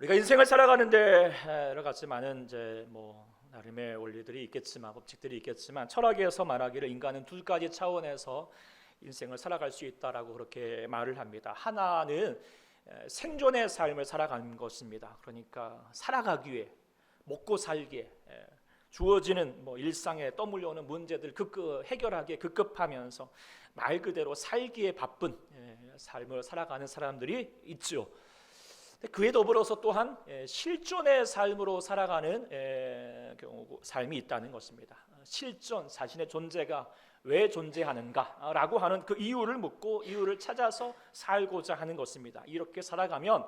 우리가 인생을 살아가는데 여러 가지 많은 나름의 원리들이 있겠지만, 법칙들이 있겠지만, 철학에서 말하기를 인간은 두 가지 차원에서 인생을 살아갈 수 있다라고 그렇게 말을 합니다. 하나는 생존의 삶을 살아가는 것입니다. 그러니까 살아가기 위해, 먹고 살기에 주어지는 일상에 떠밀려오는 문제들 해결하기에 급급하면서 말 그대로 살기에 바쁜 삶을 살아가는 사람들이 있죠. 그에 더불어서 또한 실존의 삶으로 살아가는 삶이 있다는 것입니다. 실존, 자신의 존재가 왜 존재하는가라고 하는 그 이유를 묻고 이유를 찾아서 살고자 하는 것입니다. 이렇게 살아가면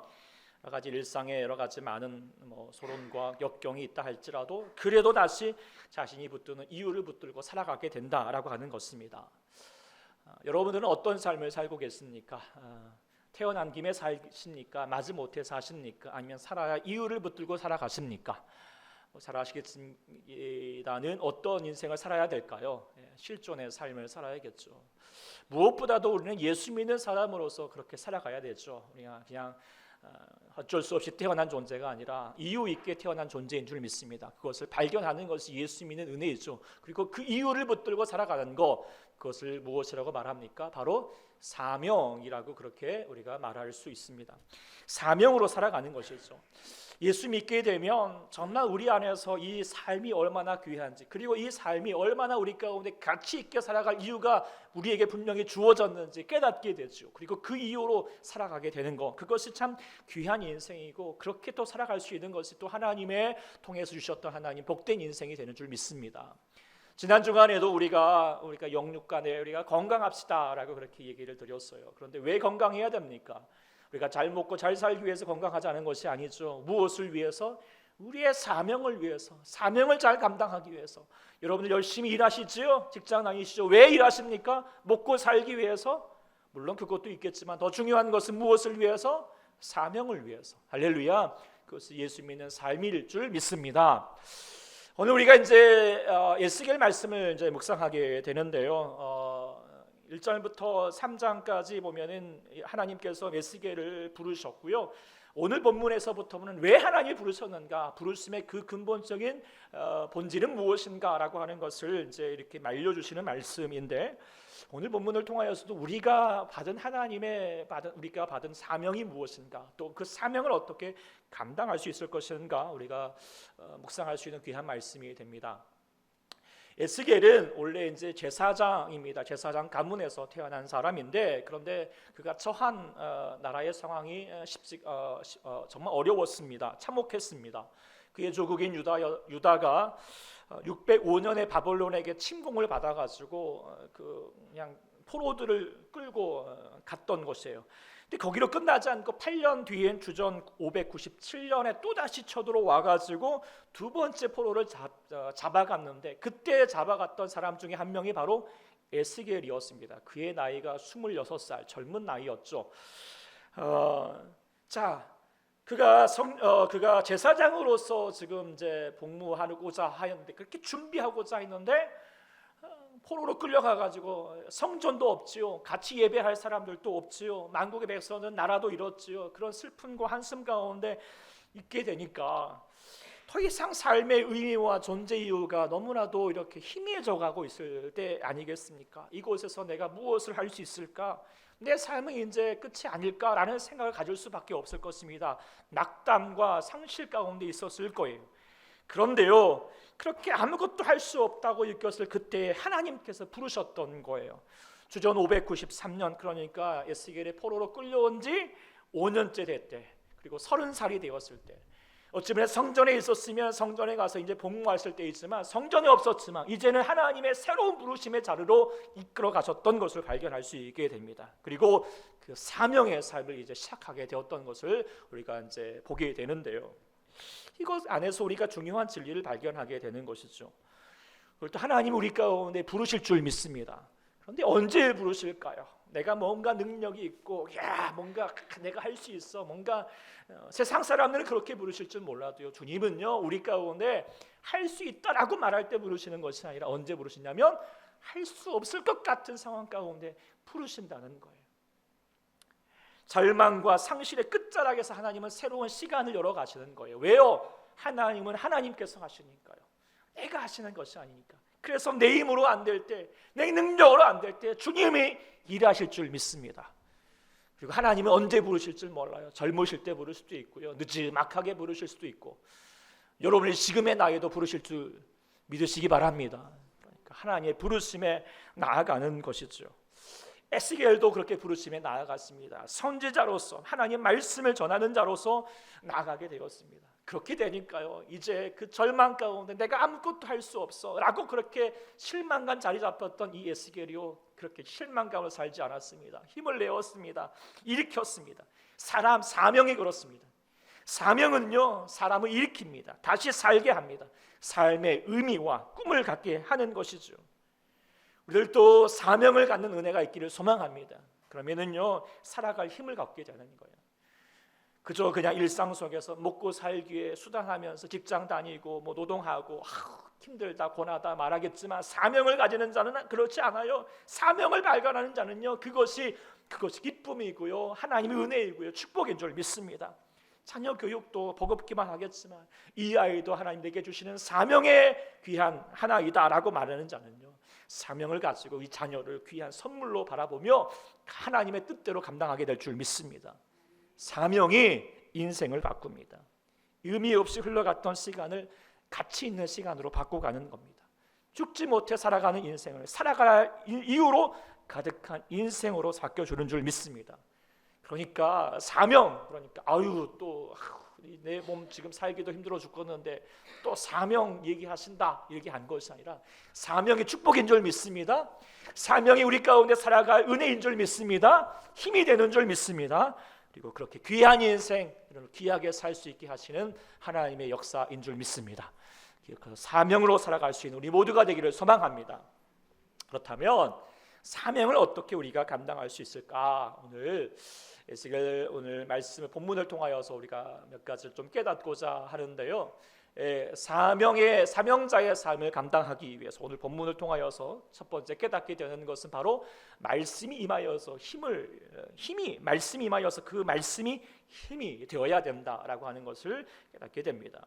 여러 가지 일상에 여러 가지 많은 소론과 역경이 있다 할지라도 그래도 다시 자신이 붙드는 이유를 붙들고 살아가게 된다라고 하는 것입니다. 여러분들은 어떤 삶을 살고 계십니까? 태어난 김에 사십니까? 마지못해 사십니까? 아니면 살아야 이유를 붙들고 살아가십니까? 잘 아시겠지만 어떤 인생을 살아야 될까요? 실존의 삶을 살아야겠죠. 무엇보다도 우리는 예수 믿는 사람으로서 그렇게 살아가야 되죠. 우리가 그냥 어쩔 수 없이 태어난 존재가 아니라 이유 있게 태어난 존재인 줄 믿습니다. 그것을 발견하는 것이 예수 믿는 은혜이죠. 그리고 그 이유를 붙들고 살아가는 것, 그것을 무엇이라고 말합니까? 바로 사명이라고 그렇게 우리가 말할 수 있습니다. 사명으로 살아가는 것이죠. 예수 믿게 되면 정말 우리 안에서 이 삶이 얼마나 귀한지, 그리고 이 삶이 얼마나 우리 가운데 가치 있게 살아갈 이유가 우리에게 분명히 주어졌는지 깨닫게 되죠. 그리고 그 이유로 살아가게 되는 것, 그것이 참 귀한 인생이고, 그렇게 또 살아갈 수 있는 것이 또 하나님의 통해서 주셨던 하나님 복된 인생이 되는 줄 믿습니다. 지난 주간에도 우리가 영육간에 우리가 건강합시다라고 그렇게 얘기를 드렸어요. 그런데 왜 건강해야 됩니까? 우리가 잘 먹고 잘 살기 위해서 건강하자는 것이 아니죠. 무엇을 위해서? 우리의 사명을 위해서, 사명을 잘 감당하기 위해서. 여러분들 열심히 일하시지요? 직장 다니시죠? 왜 일하십니까? 먹고 살기 위해서? 물론 그것도 있겠지만 더 중요한 것은 무엇을 위해서? 사명을 위해서. 할렐루야. 그것이 예수 믿는 삶일 줄 믿습니다. 오늘 우리가 에스겔 말씀을 묵상하게 되는데요. 1절부터 3장까지 보면은 하나님께서 에스겔을 부르셨고요. 오늘 본문에서부터는 왜 하나님이 부르셨는가, 부르심의 그 근본적인 본질은 무엇인가라고 하는 것을 이렇게 말려주시는 말씀인데, 오늘 본문을 통하여서도 우리가 받은 우리가 받은 사명이 무엇인가, 또 그 사명을 어떻게 감당할 수 있을 것인가 우리가 묵상할 수 있는 귀한 말씀이 됩니다. 에스겔은 원래 제사장입니다. 제사장 가문에서 태어난 사람인데, 그런데 그가 처한 나라의 상황이 정말 어려웠습니다. 참혹했습니다. 그의 조국인 유다가 605년에 바벨론에게 침공을 받아가지고 그냥 포로들을 끌고 갔던 곳이에요. 근데 거기로 끝나지 않고 8년 뒤엔 주전 597년에 또다시 쳐들어와 가지고 두 번째 포로를 잡아갔는데, 그때 잡아갔던 사람 중에 한 명이 바로 에스겔이었습니다. 그의 나이가 26살, 젊은 나이였죠. 그가 제사장으로서 지금 복무하고자 하였는데, 그렇게 준비하고자 했는데 포로로 끌려가가지고 성전도 없지요, 같이 예배할 사람들도 없지요, 만국의 백성은 나라도 잃었지요. 그런 슬픔과 한숨 가운데 있게 되니까 더 이상 삶의 의미와 존재 이유가 너무나도 이렇게 희미해져 가고 있을 때 아니겠습니까? 이곳에서 내가 무엇을 할 수 있을까? 내 삶은 이제 끝이 아닐까라는 생각을 가질 수밖에 없을 것입니다. 낙담과 상실 가운데 있었을 거예요. 그런데요, 그렇게 아무것도 할 수 없다고 느꼈을 그때 하나님께서 부르셨던 거예요. 주전 593년, 그러니까 에스겔의 포로로 끌려온 지 5년째 됐대. 그리고 30살이 되었을 때, 어쩌면 성전에 있었으면 성전에 가서 복무했을 때이지만 성전에 없었지만 이제는 하나님의 새로운 부르심의 자리로 이끌어 가셨던 것을 발견할 수 있게 됩니다. 그리고 그 사명의 삶을 시작하게 되었던 것을 우리가 보게 되는데요. 이것 안에서 우리가 중요한 진리를 발견하게 되는 것이죠. 그걸 또 하나님 우리 가운데 부르실 줄 믿습니다. 그런데 언제 부르실까요? 내가 뭔가 능력이 있고, 뭔가 내가 할 수 있어, 뭔가 세상 사람들은 그렇게 부르실 줄 몰라도요, 주님은요 우리 가운데 할 수 있다라고 말할 때 부르시는 것이 아니라 언제 부르시냐면 할 수 없을 것 같은 상황 가운데 부르신다는 거예요. 절망과 상실의 끝자락에서 하나님은 새로운 시간을 열어 가시는 거예요. 왜요? 하나님은 하나님께서 하시니까요. 내가 하시는 것이 아니니까. 그래서 내 힘으로 안 될 때, 내 능력으로 안 될 때 주님이 일하실 줄 믿습니다. 그리고 하나님은 언제 부르실 줄 몰라요. 젊으실 때 부를 수도 있고요, 늦지막하게 부르실 수도 있고, 여러분이 지금의 나이에도 부르실 줄 믿으시기 바랍니다. 그러니까 하나님의 부르심에 나아가는 것이죠. 에스겔도 그렇게 부르심에 나아갔습니다. 선지자로서 하나님 말씀을 전하는 자로서 나아가게 되었습니다. 그렇게 되니까요, 이제 그 절망 가운데 내가 아무것도 할 수 없어 라고 그렇게 실망감 자리 잡혔던 이 에스겔이요, 그렇게 실망감으로 살지 않았습니다. 힘을 내었습니다. 일으켰습니다. 사명이 그렇습니다. 사명은요, 사람을 일으킵니다. 다시 살게 합니다. 삶의 의미와 꿈을 갖게 하는 것이죠. 우리들도 사명을 갖는 은혜가 있기를 소망합니다. 그러면은요, 살아갈 힘을 갖게 되는 거예요. 그저 그냥 일상 속에서 먹고 살기 위해 수단하면서 직장 다니고 뭐 노동하고 힘들다 고나다 말하겠지만, 사명을 가지는 자는 그렇지 않아요. 사명을 발견하는 자는요, 그것이 기쁨이고요, 하나님의 은혜이고요, 축복인 줄 믿습니다. 자녀 교육도 버겁기만 하겠지만 이 아이도 하나님에게 주시는 사명의 귀한 하나이다라고 말하는 자는요, 사명을 가지고 이 자녀를 귀한 선물로 바라보며 하나님의 뜻대로 감당하게 될 줄 믿습니다. 사명이 인생을 바꿉니다. 의미 없이 흘러갔던 시간을 가치 있는 시간으로 바꿔가는 겁니다. 죽지 못해 살아가는 인생을 살아갈 이유로 가득한 인생으로 바꿔주는 줄 믿습니다. 그러니까 사명, 그러니까 내 몸 지금 살기도 힘들어 죽겠는데 또 사명 얘기하신다, 얘기한 것이 아니라 사명이 축복인 줄 믿습니다. 사명이 우리 가운데 살아갈 은혜인 줄 믿습니다. 힘이 되는 줄 믿습니다. 그리고 그렇게 귀한 인생, 이런 귀하게 살 수 있게 하시는 하나님의 역사인 줄 믿습니다. 그 사명으로 살아갈 수 있는 우리 모두가 되기를 소망합니다. 그렇다면 사명을 어떻게 우리가 감당할 수 있을까? 오늘 말씀을 본문을 통하여서 우리가 몇 가지를 좀 깨닫고자 하는데요. 사명자의 삶을 감당하기 위해서 오늘 본문을 통하여서 첫 번째 깨닫게 되는 것은 바로 말씀이 임하여서 말씀이 임하여서 그 말씀이 힘이 되어야 된다라고 하는 것을 깨닫게 됩니다.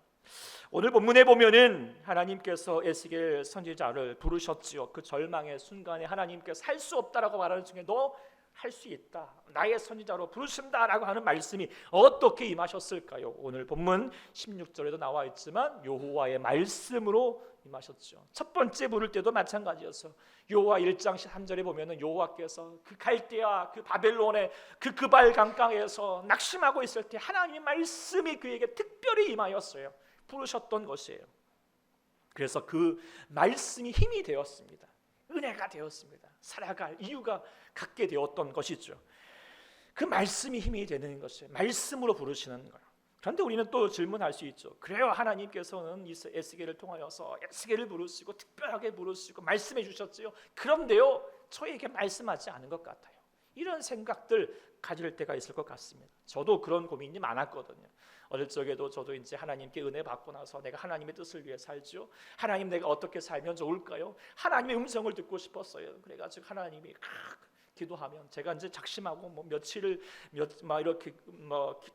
오늘 본문에 보면은 하나님께서 에스겔 선지자를 부르셨지요. 그 절망의 순간에 하나님께서 할 수 없다라고 말하는 중에 너 할 수 있다, 나의 선지자로 부르신다라고 하는 말씀이 어떻게 임하셨을까요? 오늘 본문 16절에도 나와 있지만 여호와의 말씀으로 임하셨죠. 첫 번째 부를 때도 마찬가지였어. 여호와 1장 3절에 보면은 여호와께서 그 갈대아 그 바벨론의 그 그발 강가에서 낙심하고 있을 때 하나님의 말씀이 그에게 특별히 임하였어요. 부르셨던 것이에요. 그래서 그 말씀이 힘이 되었습니다. 은혜가 되었습니다. 살아갈 이유가 갖게 되었던 것이죠. 그 말씀이 힘이 되는 것이에요. 말씀으로 부르시는 거예요. 그런데 우리는 또 질문할 수 있죠. 그래요, 하나님께서는 에스겔을 통하여서 에스겔을 부르시고 특별하게 부르시고 말씀해 주셨지요. 그런데요, 저에게 말씀하지 않은 것 같아요. 이런 생각들 가질 때가 있을 것 같습니다. 저도 그런 고민이 많았거든요. 어릴 적에도 저도 이제 하나님께 은혜 받고 나서 내가 하나님의 뜻을 위해 살죠. 하나님, 내가 어떻게 살면 좋을까요? 하나님의 음성을 듣고 싶었어요. 그래가지고 하나님이 기도하면 제가 이제 작심하고 며칠을 이렇게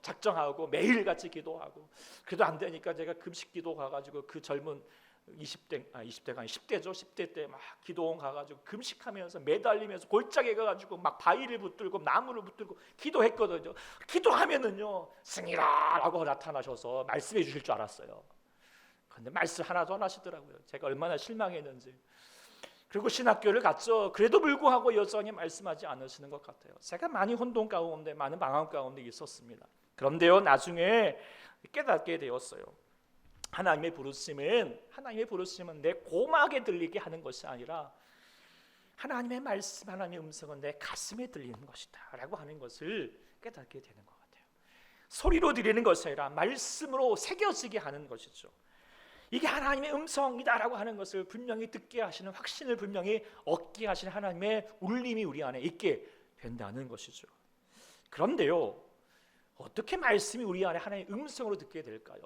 작정하고 매일같이 기도하고, 그래도 안 되니까 제가 금식기도 가가지고 그 젊은 10대가 아니 10대죠. 10대 때 막 기도원 가가지고 금식하면서 매달리면서 골짜기에 가가지고 막 바위를 붙들고 나무를 붙들고 기도했거든요. 기도하면은요, 승이라라고 나타나셔서 말씀해 주실 줄 알았어요. 그런데 말씀 하나도 안 하시더라고요. 제가 얼마나 실망했는지. 그리고 신학교를 갔죠. 그래도 불구하고 여전히 말씀하지 않으시는 것 같아요. 제가 많이 혼돈 가운데, 많은 방황 가운데 있었습니다. 그런데요, 나중에 깨닫게 되었어요. 하나님의 부르심은 내 고막에 들리게 하는 것이 아니라 하나님의 말씀, 하나님의 음성은 내 가슴에 들리는 것이다 라고 하는 것을 깨닫게 되는 것 같아요. 소리로 들리는 것이 아니라 말씀으로 새겨지게 하는 것이죠. 이게 하나님의 음성이다라고 하는 것을 분명히 듣게 하시는, 확신을 분명히 얻게 하시는 하나님의 울림이 우리 안에 있게 된다는 것이죠. 그런데요, 어떻게 말씀이 우리 안에 하나님의 음성으로 듣게 될까요?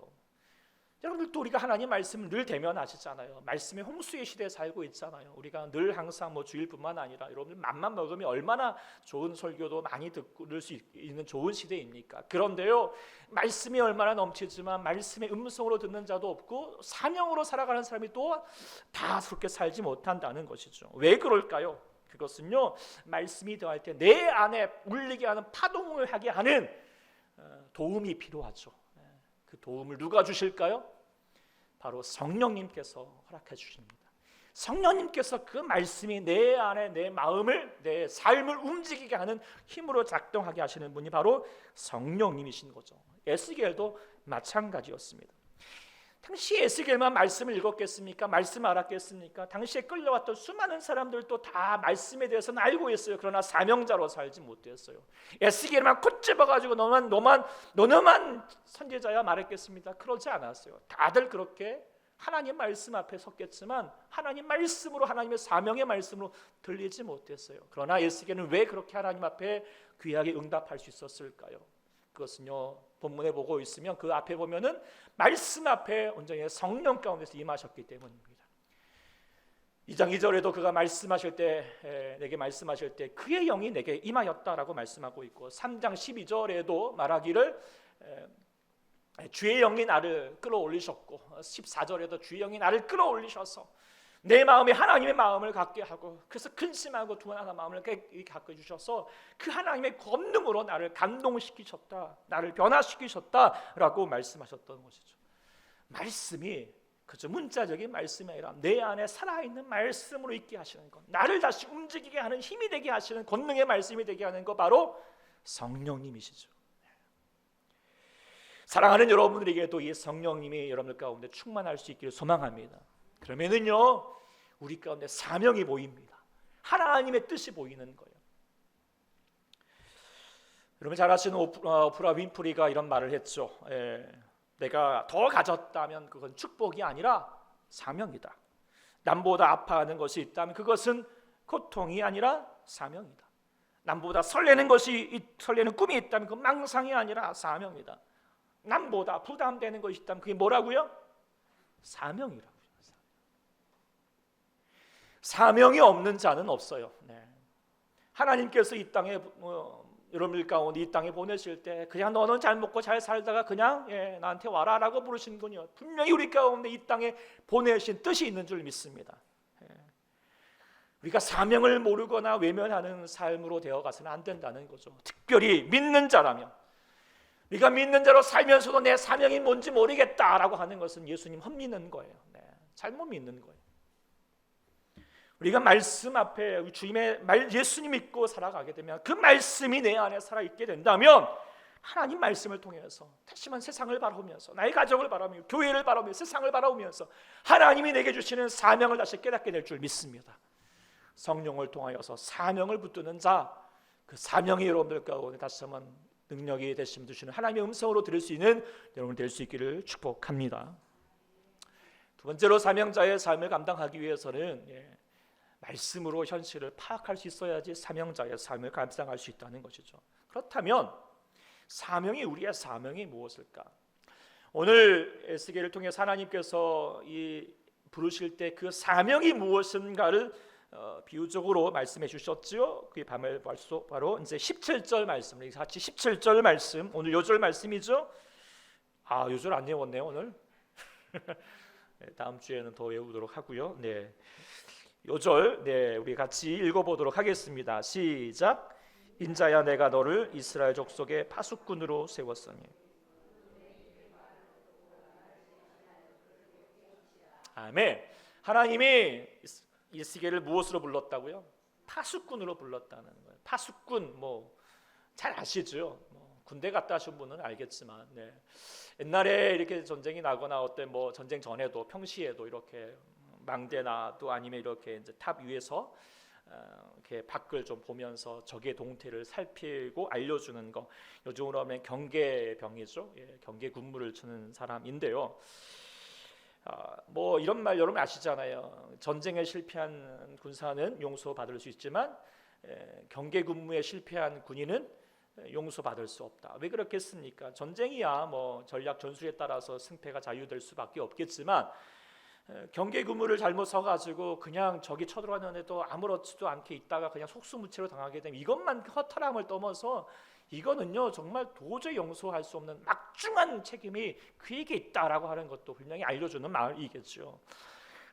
여러분들도 우리가 하나님 말씀을 늘 대면하시잖아요. 말씀의 홍수의 시대에 살고 있잖아요. 우리가 늘 항상 주일뿐만 아니라 여러분들 맘만 먹으면 얼마나 좋은 설교도 많이 들을 수 있는 좋은 시대입니까? 그런데요, 말씀이 얼마나 넘치지만 말씀의 음성으로 듣는 자도 없고 사명으로 살아가는 사람이 또 다 그렇게 살지 못한다는 것이죠. 왜 그럴까요? 그것은요, 말씀이 더할 때 내 안에 울리게 하는 파동을 하게 하는 도움이 필요하죠. 그 도움을 누가 주실까요? 바로 성령님께서 허락해 주십니다. 성령님께서 그 말씀이 내 안에 내 마음을, 내 삶을 움직이게 하는 힘으로 작동하게 하시는 분이 바로 성령님이신 거죠. 에스겔도 마찬가지였습니다. 당시 에스겔만 말씀을 읽었겠습니까? 말씀 알았겠습니까? 당시에 끌려왔던 수많은 사람들도 다 말씀에 대해서는 알고 있어요. 그러나 사명자로 살지 못했어요. 에스겔만 콧 집어가지고 너너만 선지자야 말했겠습니다. 그러지 않았어요. 다들 그렇게 하나님 말씀 앞에 섰겠지만 하나님 말씀으로, 하나님의 사명의 말씀으로 들리지 못했어요. 그러나 에스겔은 왜 그렇게 하나님 앞에 귀하게 응답할 수 있었을까요? 그것은요, 본문에 보고 있으면 그 앞에 보면은 말씀 앞에 온전히 성령 가운데서 임하셨기 때문입니다. 2장 2절에도 그가 말씀하실 때, 내게 말씀하실 때 그의 영이 내게 임하였다라고 말씀하고 있고, 3장 12절에도 말하기를 주의 영이 나를 끌어올리셨고, 14절에도 주의 영이 나를 끌어올리셔서 내 마음에 하나님의 마음을 갖게 하고, 그래서 근심하고 둔한한 마음을 갖게 주셔서 그 하나님의 권능으로 나를 감동시키셨다, 나를 변화시키셨다라고 말씀하셨던 것이죠. 말씀이 그저 문자적인 말씀이 아니라 내 안에 살아있는 말씀으로 있게 하시는 것, 나를 다시 움직이게 하는 힘이 되게 하시는 권능의 말씀이 되게 하는 것, 바로 성령님이시죠. 사랑하는 여러분들에게도 이 성령님이 여러분들 가운데 충만할 수 있기를 소망합니다. 그러면은요, 우리 가운데 사명이 보입니다. 하나님의 뜻이 보이는 거예요. 여러분 잘 아시는 오프라 윈프리가 이런 말을 했죠. 내가 더 가졌다면 그건 축복이 아니라 사명이다. 남보다 아파하는 것이 있다면 그것은 고통이 아니라 사명이다. 남보다 설레는 꿈이 있다면 그건 망상이 아니라 사명이다. 남보다 부담되는 것이 있다면 그게 뭐라고요? 사명이라고요. 사명이 없는 자는 없어요. 하나님께서 이 땅에 여러분들 가운데 이 땅에 보내실 때 그냥 너는 잘 먹고 잘 살다가 그냥 나한테 와라라고 부르시는군요. 분명히 우리 가운데 이 땅에 보내신 뜻이 있는 줄 믿습니다. 우리가 사명을 모르거나 외면하는 삶으로 되어가서는 안 된다는 거죠. 특별히 믿는 자라면, 우리가 믿는 자로 살면서도 내 사명이 뭔지 모르겠다라고 하는 것은 예수님 헛믿는 거예요. 잘못 믿는 거예요. 우리가 말씀 앞에 주님의 예수님 믿고 살아가게 되면, 그 말씀이 내 안에 살아있게 된다면 하나님 말씀을 통해서 다시만 세상을 바라보면서, 나의 가정을 바라보며, 교회를 바라보며, 세상을 바라보면서 하나님이 내게 주시는 사명을 다시 깨닫게 될 줄 믿습니다. 성령을 통하여서 사명을 붙드는 자, 그 사명이 여러분들 가운데 다시 한번 능력이 되심 주시는 하나님의 음성으로 들을 수 있는 여러분 될 수 있기를 축복합니다. 두 번째로 사명자의 삶을 감당하기 위해서는 말씀으로 현실을 파악할 수 있어야지 사명자의 삶을 감당할 수 있다는 것이죠. 그렇다면 우리의 사명이 무엇일까? 오늘 에스겔을 통해 하나님께서 부르실 때 그 사명이 무엇인가를 비유적으로 말씀해 주셨죠. 그 바로 이제 17절 말씀, 같이 17절 말씀, 오늘 요절 말씀이죠. 요절 안 외웠네요 오늘. 다음 주에는 더 외우도록 하고요. 요절 우리 같이 읽어보도록 하겠습니다. 시작. 인자야, 내가 너를 이스라엘 족속의 파수꾼으로 세웠으니. 아멘. 하나님이 에스겔을 무엇으로 불렀다고요? 파수꾼으로 불렀다는 거예요. 파수꾼 잘 아시죠? 군대 갔다 하신 분은 알겠지만, 옛날에 이렇게 전쟁이 나거나 어떤 전쟁 전에도 평시에도 이렇게 망대나 또 아니면 이렇게 이제 탑 위에서 이렇게 밖을 좀 보면서 적의 동태를 살피고 알려주는 거, 요즘으로 하면 경계병이죠. 경계 군무를 주는 사람인데요. 이런 말 여러분 아시잖아요. 전쟁에 실패한 군사는 용서받을 수 있지만 경계 군무에 실패한 군인은 용서받을 수 없다. 왜 그렇겠습니까? 전쟁이야 뭐 전략 전술에 따라서 승패가 좌우될 수밖에 없겠지만 경계 근무를 잘못 서가지고 그냥 적이 쳐들어왔는데도 아무렇지도 않게 있다가 그냥 속수무책으로 당하게 되면 이것만 허탈함을 넘어서 이거는요 정말 도저히 용서할 수 없는 막중한 책임이 그에게 있다라고 하는 것도 분명히 알려주는 말이겠죠.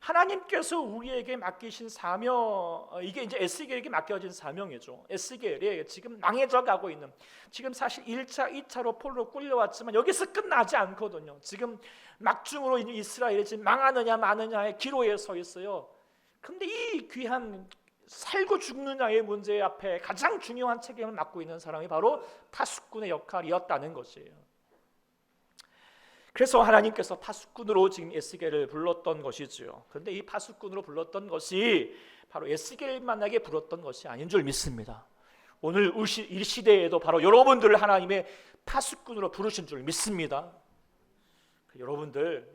하나님께서 우리에게 맡기신 사명, 이게 이제 에스겔에게 맡겨진 사명이죠. 에스겔이 지금 망해져 가고 있는, 지금 사실 1차, 2차로 포로로 끌려왔지만 여기서 끝나지 않거든요. 지금 막중으로 이스라엘이 지금 망하느냐 마느냐의 기로에 서 있어요. 그런데 이 귀한 살고 죽느냐의 문제 앞에 가장 중요한 책임을 맡고 있는 사람이 바로 파수꾼의 역할이었다는 것이에요. 그래서 하나님께서 파수꾼으로 지금 에스겔을 불렀던 것이지요. 그런데 이 파수꾼으로 불렀던 것이 바로 에스겔만에게 불렀던 것이 아닌 줄 믿습니다. 오늘 이 시대에도 바로 여러분들을 하나님의 파수꾼으로 부르신 줄 믿습니다. 여러분들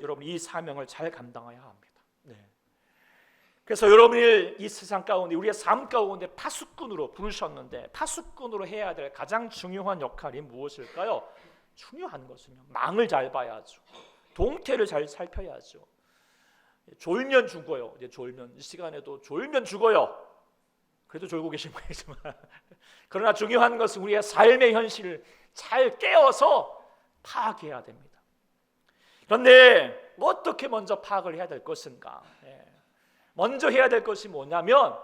여러분 이 사명을 잘 감당해야 합니다. 네. 그래서 여러분이 이 세상 가운데 우리의 삶 가운데 파수꾼으로 부르셨는데 파수꾼으로 해야 될 가장 중요한 역할이 무엇일까요? 중요한 것은요 망을 잘 봐야죠. 동태를 잘 살펴야죠. 졸면 죽어요. 이제 졸면 이 시간에도 졸면 죽어요. 그래도 졸고 계신 분이지만 그러나 중요한 것은 우리의 삶의 현실을 잘 깨어서 파악해야 됩니다. 그런데 어떻게 먼저 파악을 해야 될 것인가? 먼저 해야 될 것이 뭐냐면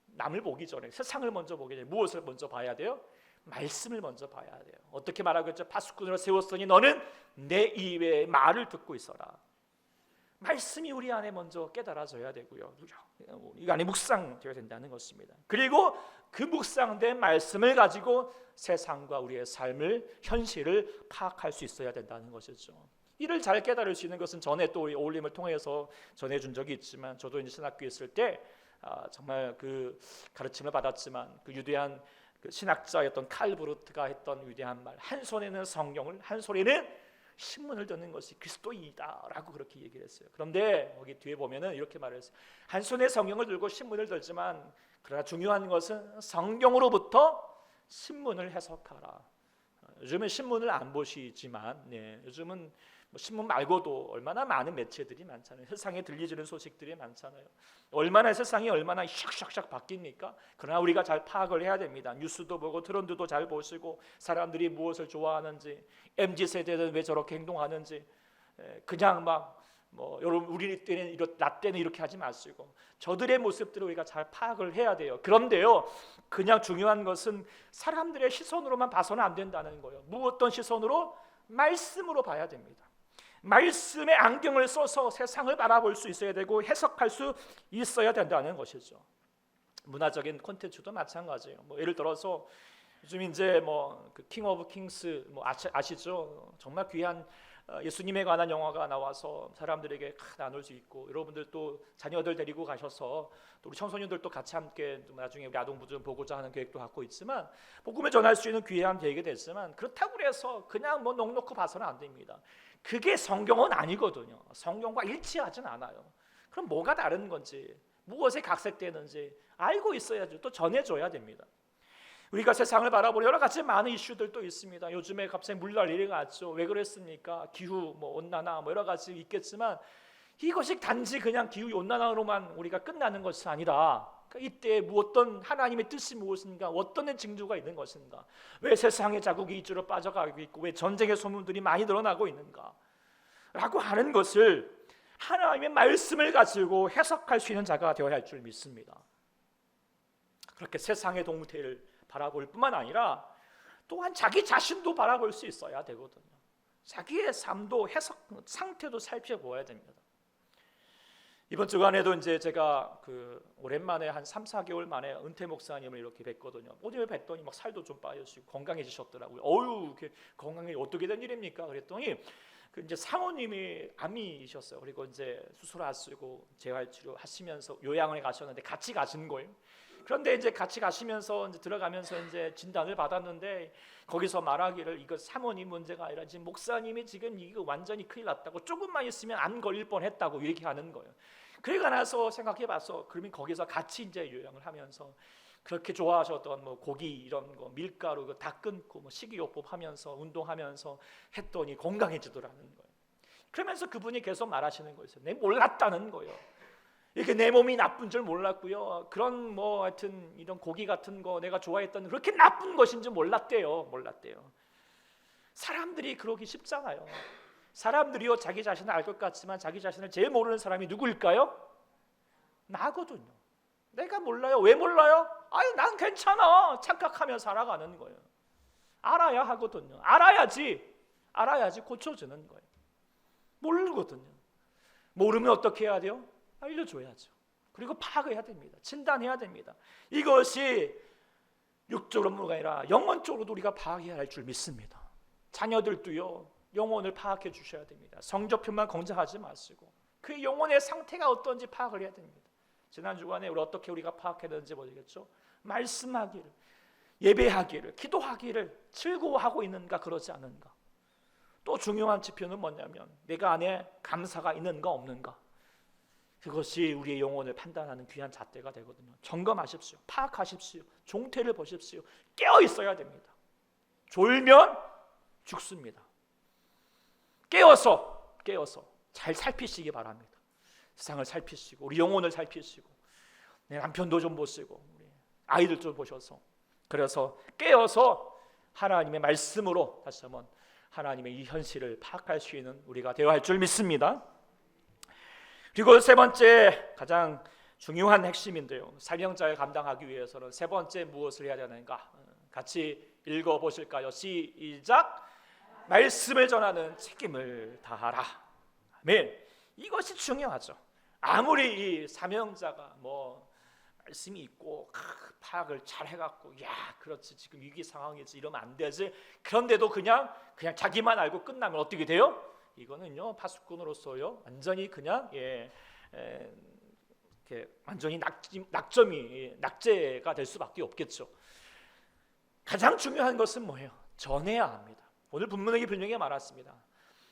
남을 보기 전에 세상을 먼저 보기 전에 무엇을 먼저 봐야 돼요? 말씀을 먼저 봐야 돼요. 어떻게 말하고 있죠? 파수꾼으로 세웠으니 너는 내 입의 말을 듣고 있어라. 말씀이 우리 안에 먼저 깨달아져야 되고요. 이 안에 묵상되어야 된다는 것입니다. 그리고 그 묵상된 말씀을 가지고 세상과 우리의 삶을 현실을 파악할 수 있어야 된다는 것이죠. 이를 잘 깨달을 수 있는 것은 전에 또 어울림을 통해서 전해준 적이 있지만 저도 이제 신학교에 있을 때 정말 그 가르침을 받았지만 그 유대한 그 신학자였던 칼브루트가 했던 위대한 말, 한 손에는 성경을 한 손에는 신문을 듣는 것이 그리스도이다라고 그렇게 얘기를 했어요. 그런데 거기 뒤에 보면은 이렇게 말했어요. 한 손에 성경을 들고 신문을 들지만 그러나 중요한 것은 성경으로부터 신문을 해석하라. 요즘은 신문을 안 보시지만 요즘은 뭐 신문 말고도 얼마나 많은 매체들이 많잖아요. 세상에 들리지는 소식들이 많잖아요. 세상이 얼마나 샥샥샥 바뀝니까? 그러나 우리가 잘 파악을 해야 됩니다. 뉴스도 보고 트렌드도 잘 보시고 사람들이 무엇을 좋아하는지, MZ세대는 왜 저렇게 행동하는지, 그냥 여러분 우리 때는 나 때는 이렇게 하지 마시고 저들의 모습들을 우리가 잘 파악을 해야 돼요. 그런데요, 그냥 중요한 것은 사람들의 시선으로만 봐서는 안 된다는 거예요. 어떤 시선으로? 말씀으로 봐야 됩니다. 말씀의 안경을 써서 세상을 바라볼 수 있어야 되고 해석할 수 있어야 된다는 것이죠. 문화적인 콘텐츠도 마찬가지예요. 예를 들어서 요즘 이제 그 킹 오브 킹스 아시죠? 정말 귀한 예수님에 관한 영화가 나와서 사람들에게 나눌 수 있고 여러분들 또 자녀들 데리고 가셔서 또 우리 청소년들도 같이 함께 나중에 우리 아동부 좀 보고자 하는 계획도 갖고 있지만 복음을 전할 수 있는 귀한 계획이 됐지만 그렇다고 해서 그냥 넉넉히 봐서는 안 됩니다. 그게 성경은 아니거든요. 성경과 일치하진 않아요. 그럼 뭐가 다른 건지 무엇에 각색되는지 알고 있어야죠. 또 전해줘야 됩니다. 우리가 세상을 바라보는 여러 가지 많은 이슈들도 있습니다. 요즘에 갑자기 물날 일이 났죠. 왜 그랬습니까? 기후, 온난화 여러 가지 있겠지만 이것이 단지 그냥 기후 온난화로만 우리가 끝나는 것이 아니라 이때 어떤 하나님의 뜻이 무엇인가, 어떤 징조가 있는 것인가, 왜 세상의 자국이 이쪽으로 빠져가고 있고 왜 전쟁의 소문들이 많이 늘어나고 있는가 라고 하는 것을 하나님의 말씀을 가지고 해석할 수 있는 자가 되어야 할 줄 믿습니다. 그렇게 세상의 동태를 바라볼 뿐만 아니라 또한 자기 자신도 바라볼 수 있어야 되거든요. 자기의 삶도 해석 상태도 살펴보아야 됩니다. 이번 주간에도 이제 제가 오랜만에 한 3, 4개월 만에 은퇴 목사님을 이렇게 뵀거든요. 오늘 뵀더니 살도 좀 빠지시고 건강해지셨더라고요. 이렇게 건강이 어떻게 된 일입니까? 그랬더니 이제 사모님이 암이셨어요. 그리고 이제 수술하시고 재활치료 하시면서 요양원에 가셨는데 같이 가신 거예요. 그런데 이제 같이 가시면서 이제 들어가면서 이제 진단을 받았는데 거기서 말하기를 이거 사모님 문제가 아니라 지금 목사님이 지금 이거 완전히 큰일 났다고 조금만 있으면 안 걸릴 뻔했다고 이렇게 하는 거예요. 그러고 나서 생각해봐서 그러면 거기서 같이 이제 요양을 하면서 그렇게 좋아하셨던 뭐 고기 이런 거 밀가루 다 끊고 뭐 식이요법 하면서 운동하면서 했더니 건강해지더라는 거예요. 그러면서 그분이 계속 말하시는 거예요. 내 몰랐다는 거예요. 이렇게 내 몸이 나쁜 줄 몰랐고요. 그런 뭐 하여튼 이런 고기 같은 거 내가 좋아했던 그렇게 나쁜 것인지 몰랐대요. 사람들이 그러기 쉽잖아요. 사람들이요 자기 자신을 알 것 같지만 자기 자신을 제일 모르는 사람이 누구일까요? 나거든요. 내가 몰라요. 왜 몰라요? 아니 난 괜찮아 착각하며 살아가는 거예요. 알아야 하거든요. 알아야지 고쳐지는 거예요. 모르거든요. 모르면 어떻게 해야 돼요? 알려줘야죠. 그리고 파악해야 됩니다. 진단해야 됩니다. 이것이 육적으로가 아니라 영혼적으로도 우리가 파악해야 할 줄 믿습니다. 자녀들도요 영혼을 파악해 주셔야 됩니다. 성적표만 검증하지 마시고 그 영혼의 상태가 어떤지 파악을 해야 됩니다. 지난 주간에 어떻게 우리가 파악해야 되는지 모르겠죠. 말씀하기를, 예배하기를, 기도하기를 즐거워하고 있는가 그러지 않은가. 또 중요한 지표는 뭐냐면 내가 안에 감사가 있는가 없는가. 그것이 우리의 영혼을 판단하는 귀한 잣대가 되거든요. 점검하십시오. 파악하십시오. 종태를 보십시오. 깨어 있어야 됩니다. 졸면 죽습니다. 깨어서 잘 살피시기 바랍니다. 세상을 살피시고 우리 영혼을 살피시고 내 남편도 좀 보시고 우리 아이들 좀 보셔서 그래서 깨어서 하나님의 말씀으로 다시 한번 하나님의 이 현실을 파악할 수 있는 우리가 되어야 할 줄 믿습니다. 그리고 세 번째 가장 중요한 핵심인데요. 사명자를 감당하기 위해서는 세 번째 무엇을 해야 되는가? 같이 읽어보실까요? 시작! 말씀을 전하는 책임을 다하라. 아멘. 이것이 중요하죠. 아무리 이 사명자가 뭐 말씀이 있고 파악을 잘 해갖고 야 그렇지 지금 위기 상황이지 이러면 안 되지. 그런데도 그냥 자기만 알고 끝나면 어떻게 돼요? 이거는요 파수꾼으로서요 완전히 그냥 완전히 낙제가 될 수밖에 없겠죠. 가장 중요한 것은 뭐예요? 전해야 합니다. 오늘 본문에 분명히 말했습니다.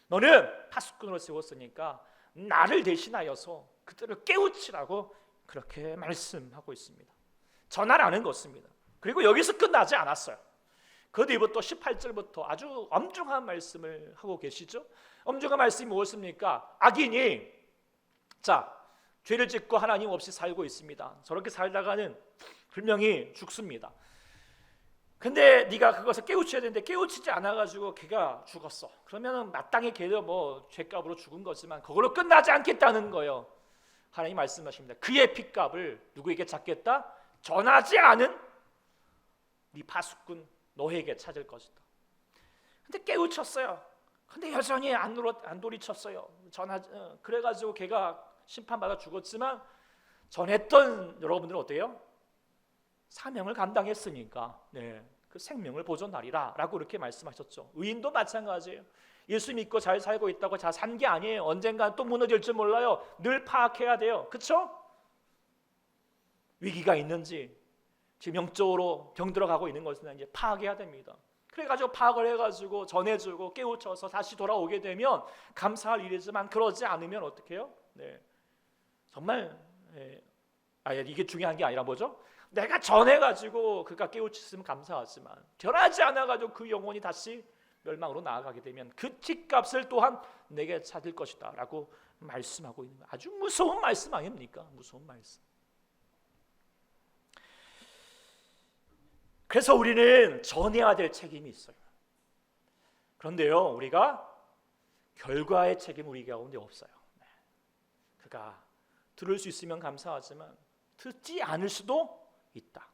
너는 파수꾼으로 세웠으니까 나를 대신하여서 그들을 깨우치라고 그렇게 말씀하고 있습니다. 전하라는 것입니다. 그리고 여기서 끝나지 않았어요. 그 뒤부터 18절부터 아주 엄중한 말씀을 하고 계시죠. 엄중한 말씀이 무엇입니까? 악인이 죄를 짓고 하나님 없이 살고 있습니다. 저렇게 살다가는 분명히 죽습니다. 근데 네가 그것을 깨우쳐야 되는데 깨우치지 않아가지고 걔가 죽었어. 그러면 마땅히 걔도 뭐 죄값으로 죽은 거지만 그걸로 끝나지 않겠다는 거예요. 하나님 말씀하십니다. 그의 핏값을 누구에게 찾겠다? 전하지 않은 네 파수꾼 너에게 찾을 것이다. 근데 깨우쳤어요. 근데 여전히 안 돌이쳤어요. 그래가지고 걔가 심판받아 죽었지만 전했던 여러분들은 어때요? 사명을 감당했으니까 그 생명을 보존하리라 라고 이렇게 말씀하셨죠. 의인도 마찬가지예요. 예수 믿고 잘 살고 있다고 잘 산 게 아니에요. 언젠가 또 무너질 줄 몰라요. 늘 파악해야 돼요. 그렇죠? 위기가 있는지 지금 영적으로 병들어가고 있는 것은 이제 파악해야 됩니다. 그래가지고 파악을 해가지고 전해주고 깨우쳐서 다시 돌아오게 되면 감사할 일이지만 그러지 않으면 어떻게 해요? 정말 이게 중요한 게 아니라 뭐죠? 내가 전해가지고 그가 깨우쳤으면 감사하지만 변하지 않아가지고 그 영혼이 다시 멸망으로 나아가게 되면 그 뒷값을 또한 내게 찾을 것이다 라고 말씀하고 있는 거예요. 아주 무서운 말씀 아닙니까? 무서운 말씀. 그래서 우리는 전해야 될 책임이 있어요. 그런데요 우리가 결과의 책임 우리 가운데 없어요. 그가 들을 수 있으면 감사하지만 듣지 않을 수도 있다.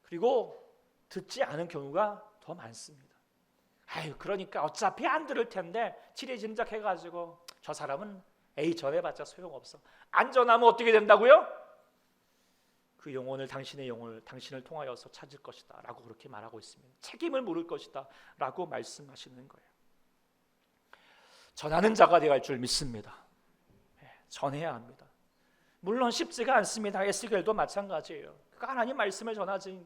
그리고 듣지 않은 경우가 더 많습니다. 그러니까 어차피 안 들을 텐데 지레짐작해가지고 저 사람은 전해봤자 소용없어. 안 전하면 어떻게 된다고요? 그 영혼을 당신을 통하여서 찾을 것이다 라고 그렇게 말하고 있습니다. 책임을 물을 것이다 라고 말씀하시는 거예요. 전하는 자가 되어야 할 줄 믿습니다. 전해야 합니다. 물론 쉽지가 않습니다. 에스겔도 마찬가지예요. 하나님 말씀을 전하지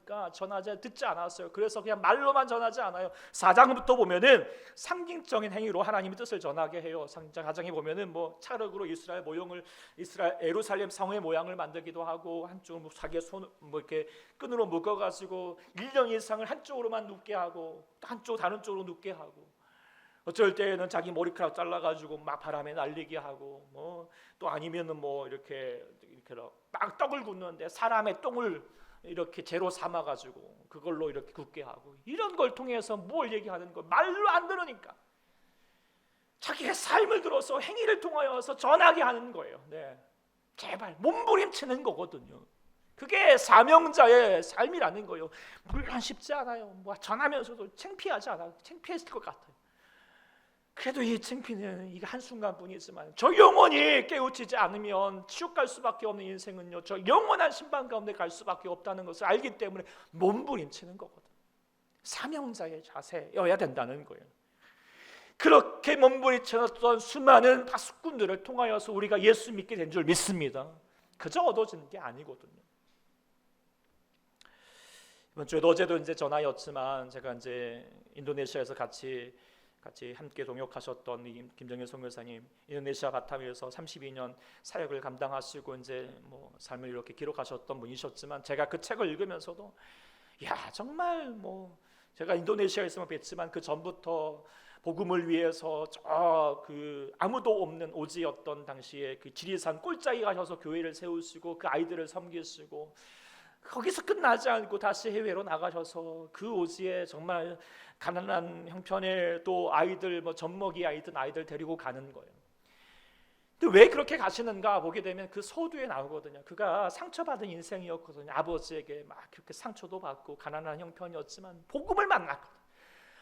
듣지 않았어요. 그래서 그냥 말로만 전하지 않아요. 4장부터 보면은 상징적인 행위로 하나님의 뜻을 전하게 해요. 4장에 보면은 뭐 찰흙으로 이스라엘 예루살렘 성의 모양을 만들기도 하고, 한쪽 자기의 손 이렇게 끈으로 묶어가지고 1년 이상을 한쪽으로만 눕게 하고, 한쪽 다른 쪽으로 눕게 하고, 어쩔 때는 자기 머리카락 잘라가지고 막 바람에 날리게 하고, 뭐 또 아니면은 뭐 이렇게 막 떡을 굽는데 사람의 똥을 이렇게 재로 삼아가지고 그걸로 이렇게 굽게 하고, 이런 걸 통해서 뭘 얘기하는 거, 말로 안 들으니까 자기의 삶을 들어서 행위를 통하여서 전하게 하는 거예요. 네, 제발 몸부림치는 거거든요. 그게 사명자의 삶이라는 거예요. 물론 쉽지 않아요. 뭐 전하면서도 창피하지 않아요. 창피했을 것 같아요. 그래도 이 창피는 이게 한순간뿐이지만 저 영혼이 깨우치지 않으면 지옥 갈 수밖에 없는 인생은요, 저 영원한 신방 가운데 갈 수밖에 없다는 것을 알기 때문에 몸부림치는 거거든. 사명자의 자세여야 된다는 거예요. 그렇게 몸부림쳤던 수많은 파수꾼들을 통하여서 우리가 예수 믿게 된 줄 믿습니다. 그저 얻어진 게 아니거든요. 이번 주에도 어제도 이제 전하였지만, 제가 이제 인도네시아에서 같이 함께 동역하셨던 김정일 선교사님, 인도네시아 바탐에서 32년 사역을 감당하시고 이제 뭐 삶을 이렇게 기록하셨던 분이셨지만, 제가 그 책을 읽으면서도 야, 정말 뭐 제가 인도네시아에서만 뵀지만 그 전부터 복음을 위해서 그 아무도 없는 오지였던 당시에 그 지리산 꼴짜기 가셔서 교회를 세우시고 그 아이들을 섬기시고, 거기서 끝나지 않고 다시 해외로 나가셔서 그 오지에 정말 가난한 형편의 또 아이들, 뭐 젖먹이 아이들 데리고 가는 거예요. 근데 왜 그렇게 가시는가 보게 되면 그 서두에 나오거든요. 그가 상처받은 인생이었거든요. 아버지에게 막 그렇게 상처도 받고 가난한 형편이었지만 복음을 만났거든요.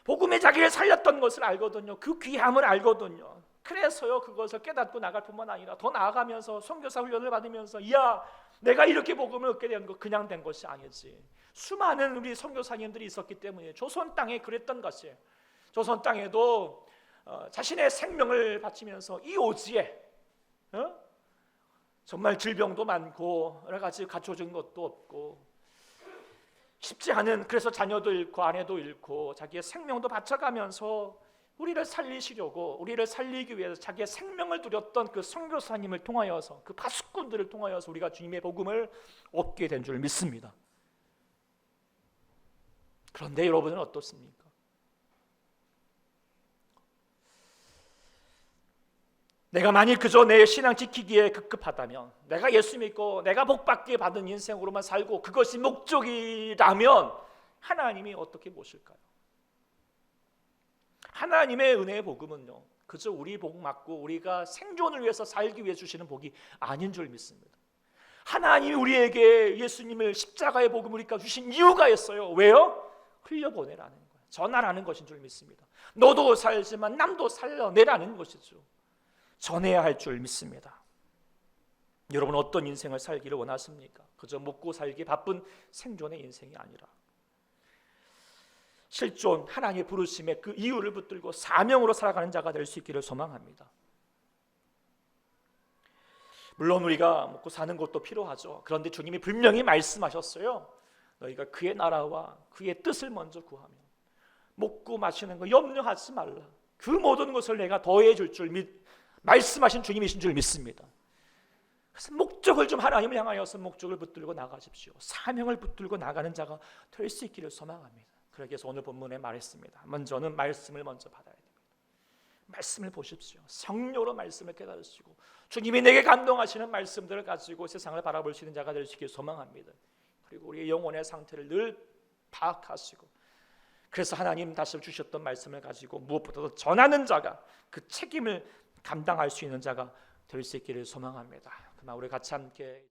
복음이 자기를 살렸던 것을 알거든요. 그 귀함을 알거든요. 그래서요, 그것을 깨닫고 나갈 뿐만 아니라 더 나아가면서 선교사 훈련을 받으면서, 이야, 내가 이렇게 복음을 얻게 된 거 그냥 된 것이 아니지. 수많은 우리 선교사님들이 있었기 때문에 조선 땅에 그랬던 것이에요. 조선 땅에도 자신의 생명을 바치면서 이 오지에 정말 질병도 많고 여러 가지 갖춰진 것도 없고 쉽지 않은, 그래서 자녀도 잃고 아내도 잃고 자기의 생명도 바쳐가면서 우리를 살리시려고, 우리를 살리기 위해서 자기의 생명을 두렸던 그 선교사님을 통하여서, 그 파수꾼들을 통하여서 우리가 주님의 복음을 얻게 된 줄 믿습니다. 그런데 여러분은 어떻습니까? 내가 만일 그저 내 신앙 지키기에 급급하다면, 내가 예수 믿고 내가 복받게 받은 인생으로만 살고 그것이 목적이라면 하나님이 어떻게 보실까요? 하나님의 은혜의 복음은요, 그저 우리 복 맞고 우리가 생존을 위해서 살기 위해 주시는 복이 아닌 줄 믿습니다. 하나님이 우리에게 예수님을 십자가의 복음을 우리가 주신 이유가 있어요. 왜요? 흘려보내라는 거예요. 전하라는 것인 줄 믿습니다. 너도 살지만 남도 살려내라는 것이죠. 전해야 할 줄 믿습니다. 여러분, 어떤 인생을 살기를 원하십니까? 그저 먹고 살기 바쁜 생존의 인생이 아니라 실존 하나님의 부르심에 그 이유를 붙들고 사명으로 살아가는 자가 될 수 있기를 소망합니다. 물론 우리가 먹고 사는 것도 필요하죠. 그런데 주님이 분명히 말씀하셨어요. 너희가 그의 나라와 그의 뜻을 먼저 구하며 먹고 마시는 거 염려하지 말라. 그 모든 것을 내가 더해 줄 줄 말씀하신 주님이신 줄 믿습니다. 그래서 목적을 좀 하나님을 향하여서 목적을 붙들고 나가십시오. 사명을 붙들고 나가는 자가 될 수 있기를 소망합니다. 그러기 위해서 오늘 본문에 말했습니다. 먼저는 말씀을 먼저 받아야 됩니다. 말씀을 보십시오. 성령으로 말씀을 깨달으시고 주님이 내게 감동하시는 말씀들을 가지고 세상을 바라볼 수 있는 자가 될 수 있기를 소망합니다. 그리고 우리의 영혼의 상태를 늘 파악하시고, 그래서 하나님 다시 주셨던 말씀을 가지고 무엇보다도 전하는 자가, 그 책임을 감당할 수 있는 자가 될 수 있기를 소망합니다. 그만 우리 같이 함께